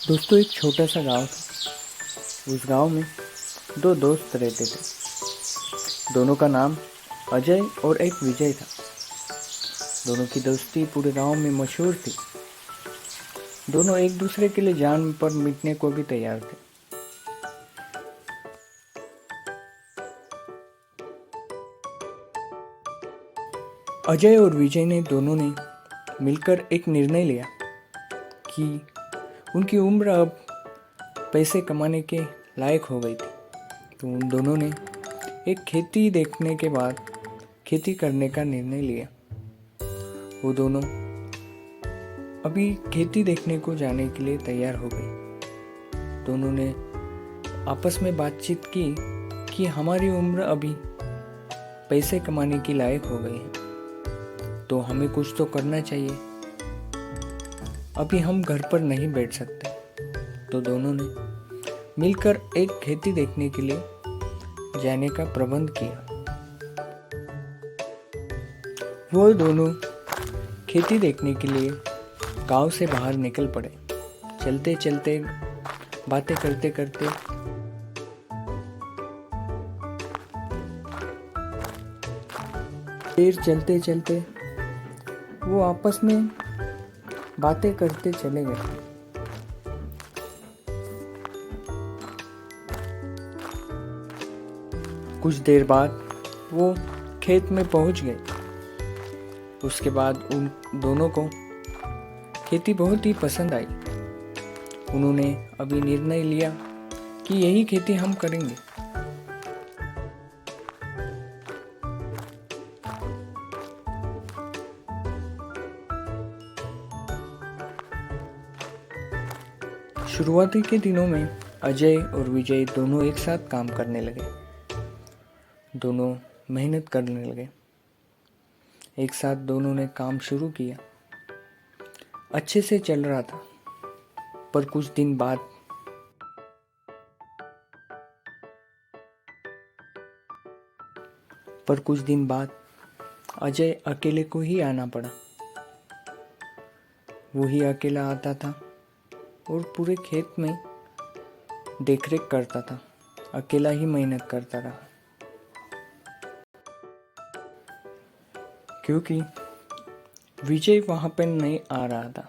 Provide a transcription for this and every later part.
दोस्तों, एक छोटा सा गांव था। उस गांव में दो दोस्त रहते थे। दोनों का नाम अजय और एक विजय था। दोनों की दोस्ती पूरे गांव में मशहूर थी। दोनों एक दूसरे के लिए जान पर मिटने को भी तैयार थे। अजय और विजय ने दोनों ने मिलकर एक निर्णय लिया कि उनकी उम्र अब पैसे कमाने के लायक हो गई थी। तो उन दोनों ने एक खेती देखने के बाद खेती करने का निर्णय लिया। वो दोनों अभी खेती देखने को जाने के लिए तैयार हो गए। दोनों ने आपस में बातचीत की कि हमारी उम्र अभी पैसे कमाने की लायक हो गई है, तो हमें कुछ तो करना चाहिए। अभी हम घर पर नहीं बैठ सकते। तो दोनों ने मिलकर एक खेती देखने के लिए जाने का प्रबंध किया। वो दोनों खेती देखने के लिए गांव से बाहर निकल पड़े। चलते चलते, बातें करते करते देर चलते चलते वो आपस में बातें करते चले गए। कुछ देर बाद वो खेत में पहुंच गए। उसके बाद उन दोनों को खेती बहुत ही पसंद आई। उन्होंने अभी निर्णय लिया कि यही खेती हम करेंगे। शुरुआती के दिनों में अजय और विजय दोनों एक साथ काम करने लगे। दोनों मेहनत करने लगे। एक साथ दोनों ने काम शुरू किया। अच्छे से चल रहा था। पर कुछ दिन बाद अजय अकेले को ही आना पड़ा। वो ही अकेला आता था और पूरे खेत में देखरेख करता था। अकेला ही मेहनत करता रहा, क्योंकि विजय वहां पर नहीं आ रहा था।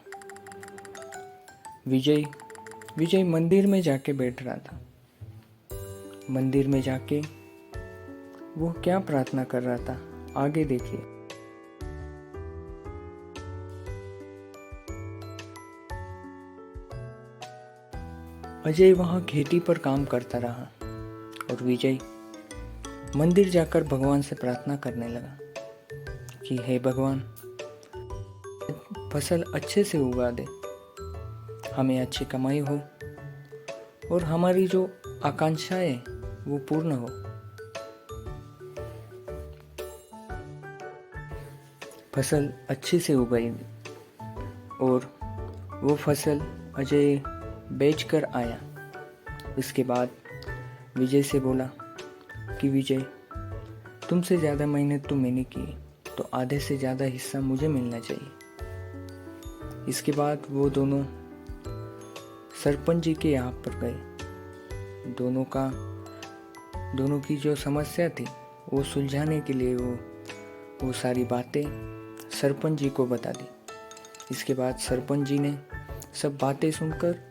विजय मंदिर में जाके बैठ रहा था। मंदिर में जाके वो क्या प्रार्थना कर रहा था, आगे देखिए। अजय वहां खेती पर काम करता रहा और विजय मंदिर जाकर भगवान से प्रार्थना करने लगा कि हे भगवान, फसल अच्छे से उगा दे, हमें अच्छी कमाई हो और हमारी जो आकांक्षाएं वो पूर्ण हो। फसल अच्छे से उगाई और वो फसल अजय बेचकर आया। इसके बाद विजय से बोला कि विजय, तुमसे ज़्यादा मेहनत तो मैंने की, तो आधे से ज़्यादा हिस्सा मुझे मिलना चाहिए। इसके बाद वो दोनों सरपंच जी के यहाँ पर गए। दोनों की जो समस्या थी वो सुलझाने के लिए वो सारी बातें सरपंच जी को बता दी। इसके बाद सरपंच जी ने सब बातें सुनकर